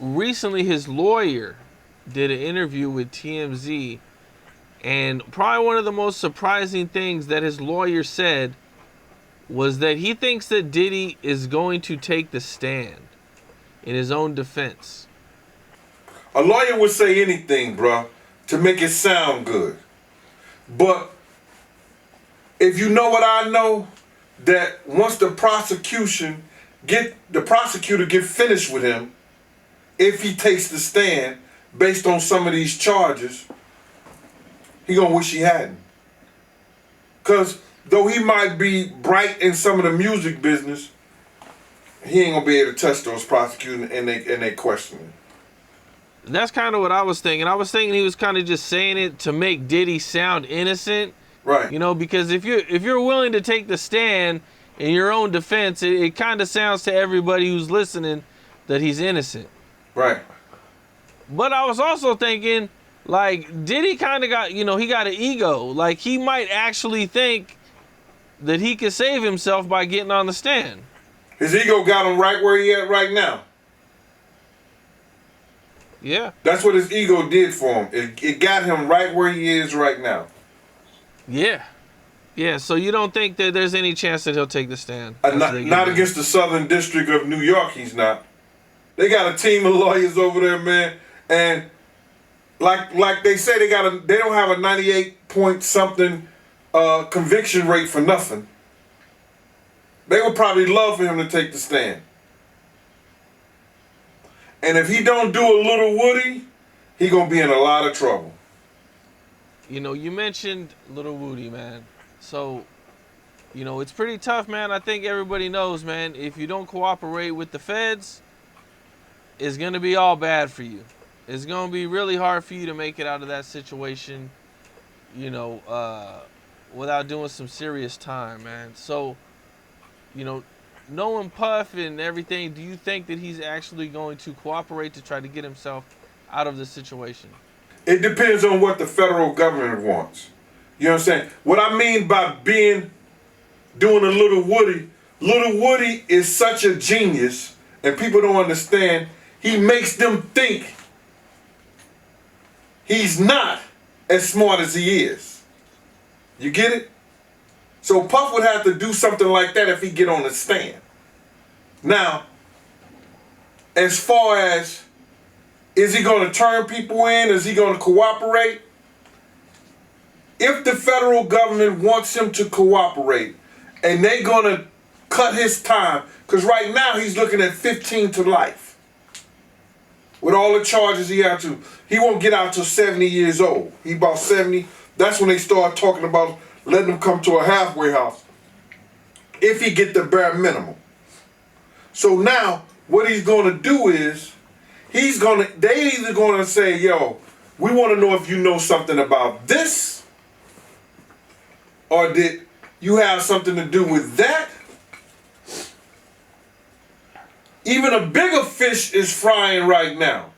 recently his lawyer did an interview with TMZ, and probably one of the most surprising things that his lawyer said was that he thinks that Diddy is going to take the stand in his own defense. A lawyer would say anything, bruh, to make it sound good. But if you know what I know, that once the prosecutor get finished with him, if he takes the stand based on some of these charges, he gonna wish he hadn't. Cause though he might be bright in some of the music business, he ain't gonna be able to touch those prosecutors and they questioning. That's kind of what I was thinking. I was thinking he was kind of just saying it to make Diddy sound innocent. Right. You know, because if you're willing to take the stand in your own defense, it kind of sounds to everybody who's listening that he's innocent. Right. But I was also thinking, like, Diddy kind of got, he got an ego. Like, he might actually think that he could save himself by getting on the stand. His ego got him right where he at right now. Yeah. That's what his ego did for him. It got him right where he is right now. Yeah. Yeah, so you don't think that there's any chance that he'll take the stand? Not against the Southern District of New York, he's not. They got a team of lawyers over there, man. And like they say, they don't have a 98 point something conviction rate for nothing. They would probably love for him to take the stand. And if he don't do a little Woody, he gonna be in a lot of trouble. You mentioned Little Woody, man. So, it's pretty tough, man. I think everybody knows, man, if you don't cooperate with the feds, it's going to be all bad for you. It's going to be really hard for you to make it out of that situation, without doing some serious time, man. So, knowing Puff and everything, do you think that he's actually going to cooperate to try to get himself out of this situation? It depends on what the federal government wants. You know what I'm saying? What I mean by doing a Little Woody is such a genius, and people don't understand, he makes them think he's not as smart as he is. You get it? So Puff would have to do something like that if he get on the stand. Now, as far as, is he going to turn people in? Is he going to cooperate? If the federal government wants him to cooperate and they're going to cut his time, because right now he's looking at 15 to life. With all the charges he won't get out till 70 years old. He about 70. That's when they start talking about letting him come to a halfway house. If he get the bare minimum. So now, what he's going to do is, they either going to say, yo, we want to know if you know something about this, or did you have something to do with that? Even a bigger fish is frying right now.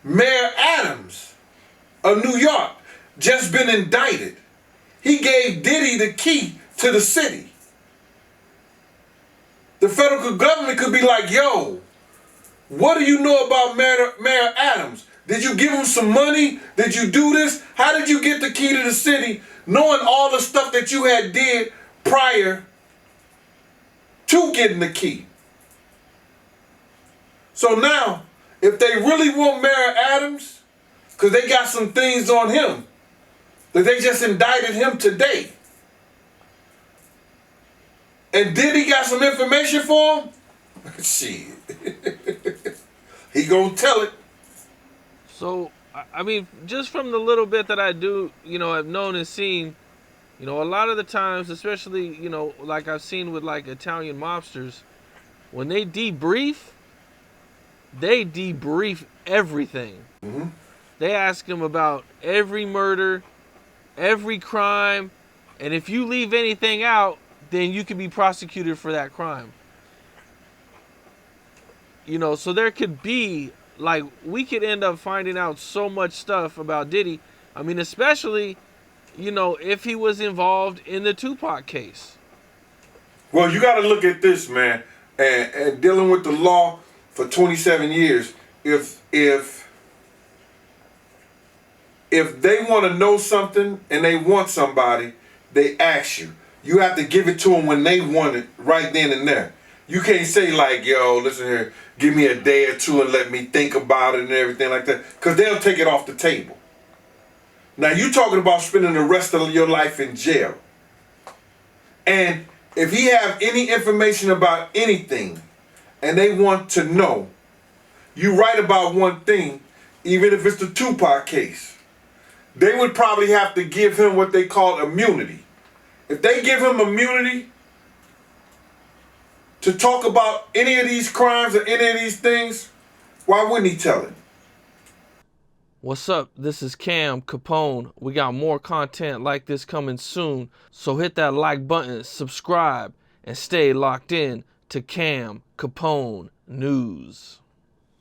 Mayor Adams of New York just been indicted. He gave Diddy the key to the city. The federal government could be like, yo, what do you know about Mayor Adams? Did you give him some money? Did you do this? How did you get the key to the city, knowing all the stuff that you had did prior to getting the key? So now, if they really want Mayor Adams, because they got some things on him, that they just indicted him today, and Diddy got some information for him, shit, he gonna tell it. So, I mean, just from the little bit that I do, I've known and seen, a lot of the times, especially, like I've seen with like Italian mobsters, when they debrief everything. Mm-hmm. They ask him about every murder, every crime, and if you leave anything out, then you can be prosecuted for that crime. So there could be, like, we could end up finding out so much stuff about Diddy. I mean, especially, if he was involved in the Tupac case. Well, you got to look at this, man, and dealing with the law for 27 years, if they want to know something and they want somebody, they ask you. You have to give it to them when they want it, right then and there. You can't say like, yo, listen here, give me a day or two and let me think about it and everything like that, because they'll take it off the table. Now you talking about spending the rest of your life in jail. And if he have any information about anything and they want to know, you write about one thing, even if it's the Tupac case, they would probably have to give him what they call immunity. If they give him immunity to talk about any of these crimes or any of these things, why wouldn't he tell it? What's up? This is Cam Capone. We got more content like this coming soon, so hit that like button, subscribe, and stay locked in to Cam Capone News.